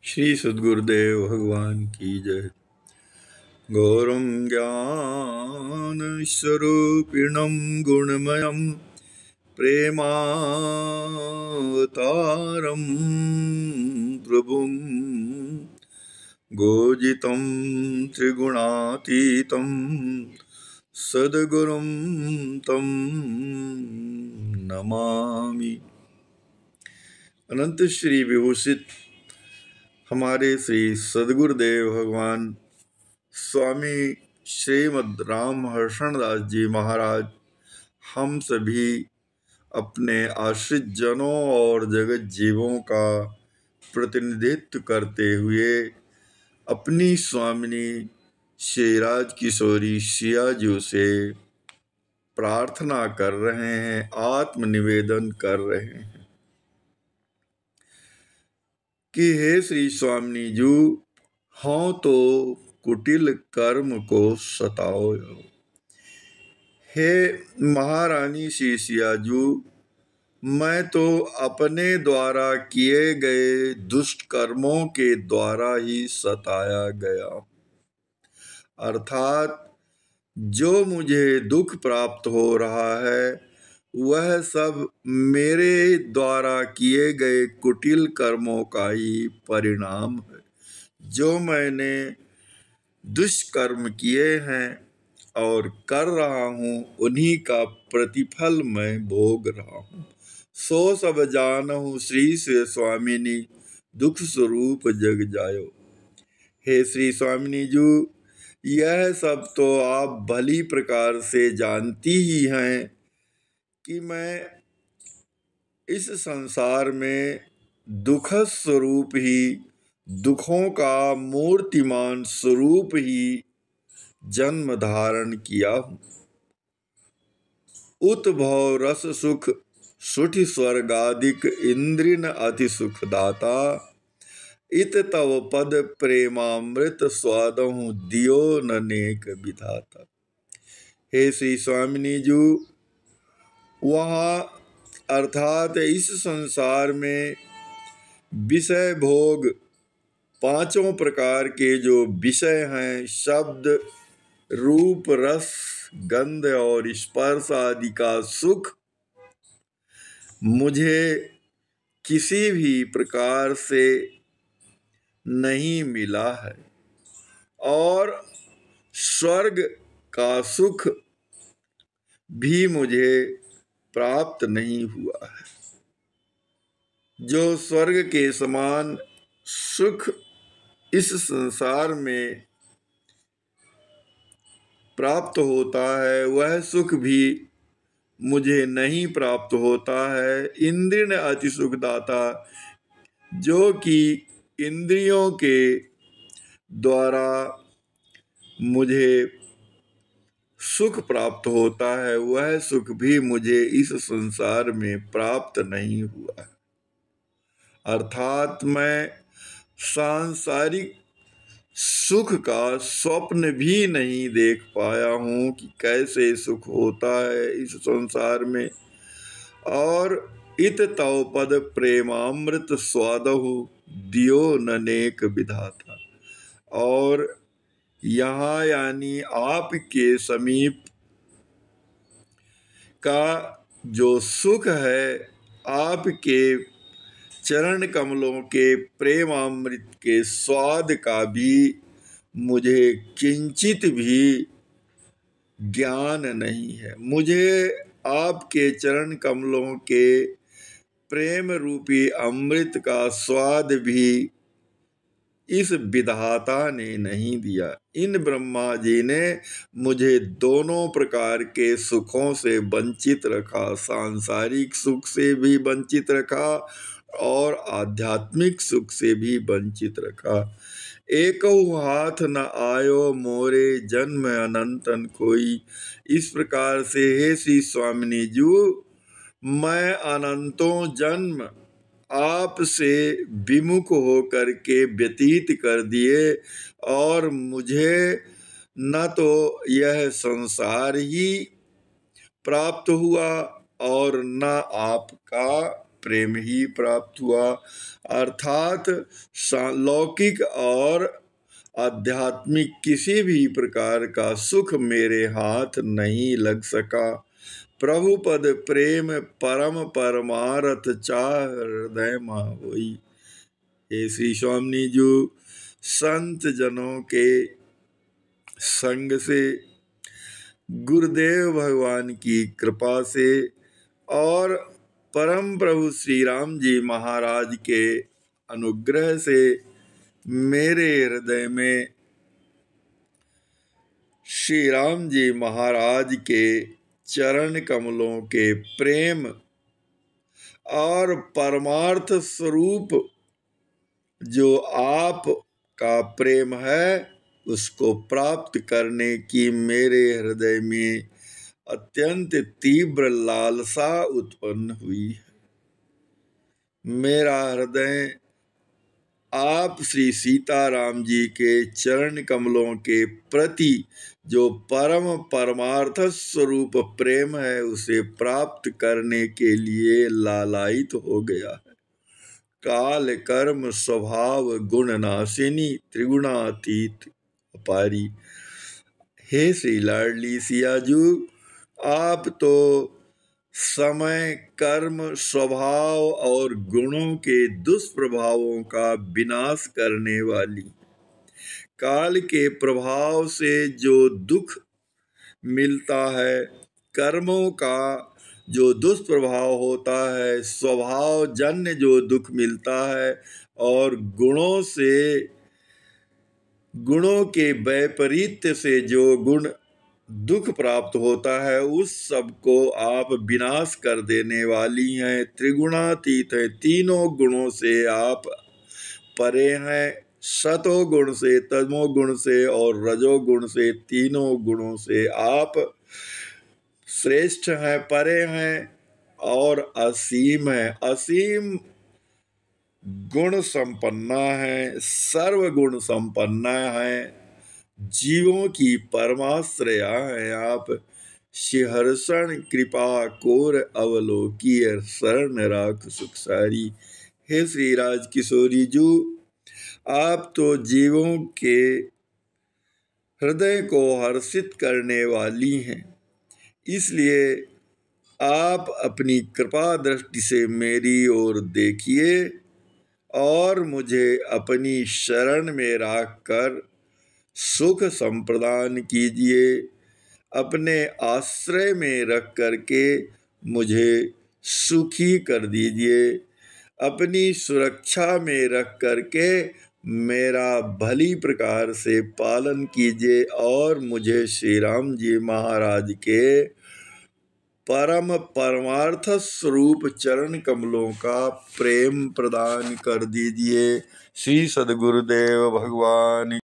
श्री सद्गुरुदेव भगवान की जय। गौरं ज्ञानस्वरूपिणं गुणमयं प्रेमावतारं प्रभुं गोजितं त्रिगुणातीतं सद्गुरुं तं नमामि। अनंत श्री विभूषित हमारे श्री सद्गुरुदेव भगवान स्वामी श्रीमद् रामहर्षण दास जी महाराज हम सभी अपने आश्रित जनों और जगत जीवों का प्रतिनिधित्व करते हुए अपनी स्वामिनी श्री राज किशोरी सियाजू से प्रार्थना कर रहे हैं, आत्मनिवेदन कर रहे हैं कि हे श्री स्वामिनी जू, हाँ तो कुटिल कर्म को सताओ। हे महारानी श्री सियाजू, मैं तो अपने द्वारा किए गए दुष्ट कर्मों के द्वारा ही सताया गया, अर्थात जो मुझे दुख प्राप्त हो रहा है वह सब मेरे द्वारा किए गए कुटिल कर्मों का ही परिणाम है। जो मैंने दुष्कर्म किए हैं और कर रहा हूँ उन्हीं का प्रतिफल मैं भोग रहा हूँ। सो सब जानहु श्री से स्वामिनी, दुख स्वरूप जग जायो। हे श्री स्वामिनी जू, यह सब तो आप भली प्रकार से जानती ही हैं कि मैं इस संसार में दुख स्वरूप ही, दुखों का मूर्तिमान स्वरूप ही जन्म धारण किया हूँ। उत भव रस सुख सुठि स्वर्गादिक इंद्रिन अति सुखदाता, इत तव पद प्रेमामृत स्वादहु दियो ननेक विधाता। हे श्री स्वामिनी जू, वहाँ अर्थात इस संसार में विषय भोग, पांचों प्रकार के जो विषय हैं, शब्द रूप रस गंध और स्पर्श आदि का सुख मुझे किसी भी प्रकार से नहीं मिला है और स्वर्ग का सुख भी मुझे प्राप्त नहीं हुआ है। जो स्वर्ग के समान सुख इस संसार में प्राप्त होता है वह सुख भी मुझे नहीं प्राप्त होता है। इंद्रिय अति सुखदाता, जो कि इंद्रियों के द्वारा मुझे सुख प्राप्त होता है वह सुख भी मुझे इस संसार में प्राप्त नहीं हुआ। अर्थात मैं सांसारिक सुख का स्वप्न भी नहीं देख पाया हूँ कि कैसे सुख होता है इस संसार में। और इत तव पद प्रेमामृत स्वादहु दियो ननेक विधाता, और यहाँ यानी आपके समीप का जो सुख है, आपके चरण कमलों के प्रेमामृत के स्वाद का भी मुझे किंचित भी ज्ञान नहीं है। मुझे आपके चरण कमलों के प्रेम रूपी अमृत का स्वाद भी इस विधाता ने नहीं दिया। इन ब्रह्मा जी ने मुझे दोनों प्रकार के सुखों से वंचित रखा, सांसारिक सुख से भी वंचित रखा और आध्यात्मिक सुख से भी वंचित रखा। एकहु हाथ न आयो मोरे जन्म अनंतन कोई। इस प्रकार से हे श्री स्वामिनी जू, मैं अनंतों जन्म आपसे विमुख होकर के व्यतीत कर दिए और मुझे न तो यह संसार ही प्राप्त हुआ और न आपका प्रेम ही प्राप्त हुआ, अर्थात लौकिक और आध्यात्मिक किसी भी प्रकार का सुख मेरे हाथ नहीं लग सका। प्रभु पद प्रेम परम परमारथ चाह हृदय मा होई। हे श्री स्वामी जी, संत जनों के संग से, गुरुदेव भगवान की कृपा से और परम प्रभु श्री राम जी महाराज के अनुग्रह से मेरे हृदय में श्री राम जी महाराज के चरण कमलों के प्रेम और परमार्थ स्वरूप जो आप का प्रेम है, उसको प्राप्त करने की मेरे हृदय में अत्यंत तीव्र लालसा उत्पन्न हुई है। मेरा हृदय आप श्री सीताराम जी के चरण कमलों के प्रति जो परम परमार्थ स्वरूप प्रेम है, उसे प्राप्त करने के लिए लालायित हो गया है। काल कर्म स्वभाव गुण नाशिनी त्रिगुणातीत अपारी। हे श्री लाडली सियाजू, आप तो समय, कर्म, स्वभाव और गुणों के दुष्प्रभावों का विनाश करने वाली, काल के प्रभाव से जो दुख मिलता है, कर्मों का जो दुष्प्रभाव होता है, स्वभाव जन्य जो दुख मिलता है, और गुणों के वैपरीत्य से जो गुण दुख प्राप्त होता है, उस सब को आप विनाश कर देने वाली हैं। त्रिगुणातीत है, तीनों गुणों से आप परे हैं। सतो गुण से, तमो गुण से और रजो गुण से, तीनों गुणों से आप श्रेष्ठ हैं, परे हैं और असीम है। असीम गुण संपन्ना है, सर्व गुण संपन्ना है, जीवों की परमाश्रया है आप। शिहर्षण कृपा कोर अवलोकीय शरण राख सुखसारी। हे श्री राज किशोरी जी, आप तो जीवों के हृदय को हर्षित करने वाली हैं, इसलिए आप अपनी कृपा दृष्टि से मेरी ओर देखिए और मुझे अपनी शरण में रखकर सुख संप्रदान कीजिए। अपने आश्रय में रख करके मुझे सुखी कर दीजिए। अपनी सुरक्षा में रख करके मेरा भली प्रकार से पालन कीजिए और मुझे श्री राम जी महाराज के परम परमार्थ स्वरूप चरण कमलों का प्रेम प्रदान कर दीजिए। श्री सद्गुरुदेव भगवान